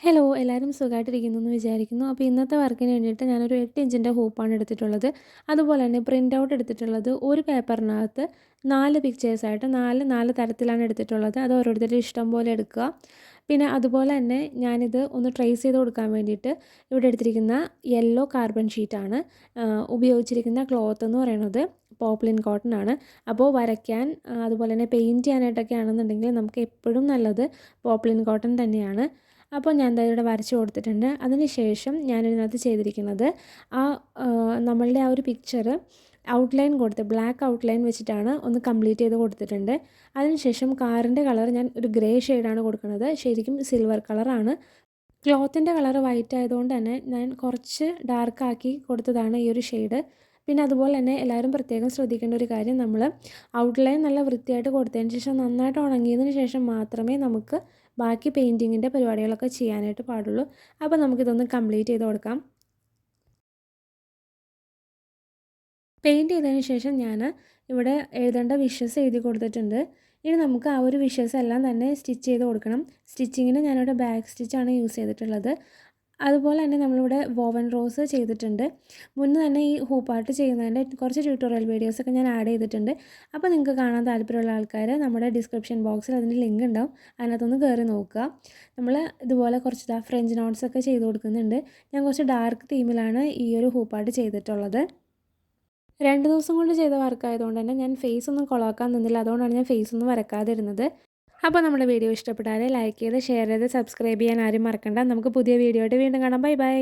Hello എല്ലാവരും സുഖമായിട്ടിരിക്കുന്നു എന്ന് വിചാരിക്കുന്നു. അപ്പോൾ ഇന്നത്തെ വർക്കിന് വേണ്ടിയിട്ട് ഞാനൊരു 8 ഇഞ്ചിൻ്റെ ഹൂപ്പാണ് എടുത്തിട്ടുള്ളത്. അതുപോലെ തന്നെ പ്രിൻ്റ് ഔട്ട് എടുത്തിട്ടുള്ളത് ഒരു പേപ്പറിനകത്ത് 4 പിക്ചേഴ്സായിട്ട് 4 തരത്തിലാണ് എടുത്തിട്ടുള്ളത്. അത് ഓരോരുത്തരുടെ ഇഷ്ടം പോലെ എടുക്കുക. പിന്നെ അതുപോലെ തന്നെ ഞാനിത് ഒന്ന് ട്രേസ് ചെയ്ത് കൊടുക്കാൻ വേണ്ടിയിട്ട് ഇവിടെ എടുത്തിരിക്കുന്ന യെല്ലോ കാർബൺ ഷീറ്റാണ്. ഉപയോഗിച്ചിരിക്കുന്ന ക്ലോത്ത് എന്ന് പറയുന്നത് പോപ്ലിൻ കോട്ടൺ ആണ്. അപ്പോൾ വരയ്ക്കാൻ അതുപോലെ തന്നെ പെയിൻറ്റ് ചെയ്യാനായിട്ടൊക്കെ ആണെന്നുണ്ടെങ്കിൽ നമുക്ക് എപ്പോഴും നല്ലത് പോപ്ലിൻ കോട്ടൺ തന്നെയാണ്. അപ്പോൾ ഞാൻ ദാ ഇവിടെ വരച്ച് കൊടുത്തിട്ടുണ്ട്. അതിനുശേഷം ഞാനിതിനകത്ത് ചെയ്തിരിക്കുന്നത് നമ്മളുടെ ആ ഒരു പിക്ചർ ഔട്ട്ലൈൻ കൊടുത്ത് ബ്ലാക്ക് ഔട്ട്ലൈൻ വെച്ചിട്ടാണ് ഒന്ന് കംപ്ലീറ്റ് ചെയ്ത് കൊടുത്തിട്ടുണ്ട്. അതിനുശേഷം കാറിൻ്റെ കളർ ഞാൻ ഒരു ഗ്രേ ഷെയ്ഡാണ് കൊടുക്കുന്നത്. ശരിക്കും സിൽവർ കളറാണ്. ക്ലോത്തിൻ്റെ കളർ വൈറ്റ് ആയതുകൊണ്ട് തന്നെ ഞാൻ കുറച്ച് ഡാർക്കാക്കി കൊടുത്തതാണ് ഈ ഒരു ഷെയ്ഡ്. പിന്നെ അതുപോലെ തന്നെ എല്ലാവരും പ്രത്യേകം ശ്രദ്ധിക്കേണ്ട ഒരു കാര്യം, നമ്മൾ ഔട്ട്ലൈൻ നല്ല വൃത്തിയായിട്ട് കൊടുത്തതിന് ശേഷം നന്നായിട്ട് ഉണങ്ങിയതിന് ശേഷം മാത്രമേ നമുക്ക് ബാക്കി പെയിൻറ്റിങ്ങിൻ്റെ പരിപാടികളൊക്കെ ചെയ്യാനായിട്ട് പാടുള്ളൂ. അപ്പോൾ നമുക്കിതൊന്ന് കംപ്ലീറ്റ് ചെയ്ത് കൊടുക്കാം. പെയിൻറ്റ് ചെയ്തതിന് ശേഷം ഞാൻ ഇവിടെ എഴുതേണ്ട വിഷസ് എഴുതി കൊടുത്തിട്ടുണ്ട്. ഇനി നമുക്ക് ആ ഒരു വിഷസ് എല്ലാം തന്നെ സ്റ്റിച്ച് ചെയ്ത് കൊടുക്കണം. സ്റ്റിച്ചിങ്ങിന് ഞാനിവിടെ ബാക്ക് സ്റ്റിച്ചാണ് യൂസ് ചെയ്തിട്ടുള്ളത്. അതുപോലെ തന്നെ നമ്മളിവിടെ വോവൻ റോസ് ചെയ്തിട്ടുണ്ട്. മുന്നേ തന്നെ ഈ ഹൂപ്പാർട്ട് ചെയ്യുന്നതിൻ്റെ കുറച്ച് ട്യൂട്ടോറിയൽ വീഡിയോസൊക്കെ ഞാൻ ആഡ് ചെയ്തിട്ടുണ്ട്. അപ്പോൾ നിങ്ങൾക്ക് കാണാൻ താല്പര്യമുള്ള ആൾക്കാർ നമ്മുടെ ഡിസ്ക്രിപ്ഷൻ ബോക്സിൽ അതിൻ്റെ ലിങ്ക് ഉണ്ടാവും, അതിനകത്തൊന്ന് കയറി നോക്കുക. നമ്മൾ ഇതുപോലെ കുറച്ച് ഫ്രഞ്ച് നോട്ട്സൊക്കെ ചെയ്ത് കൊടുക്കുന്നുണ്ട്. ഞാൻ കുറച്ച് ഡാർക്ക് തീമിലാണ് ഈ ഒരു ഹൂപ്പാർട്ട് ചെയ്തിട്ടുള്ളത്. 2 ദിവസം കൊണ്ട് ചെയ്ത വർക്കായതുകൊണ്ട് തന്നെ ഞാൻ ഫേസ് ഒന്നും കൊളാക്കാൻ നിന്നില്ല. അതുകൊണ്ടാണ് ഞാൻ ഫേസ് ഒന്നും വരക്കാതിരുന്നത്. അപ്പോൾ നമ്മുടെ വീഡിയോ ഇഷ്ടപ്പെട്ടാൽ ലൈക്ക് ചെയ്ത് ഷെയർ ചെയ്ത് സബ്സ്ക്രൈബ് ചെയ്യാൻ ആരും മറക്കണ്ട. നമുക്ക് പുതിയ വീഡിയോ ആയിട്ട് വീണ്ടും കാണാം. Bye bye.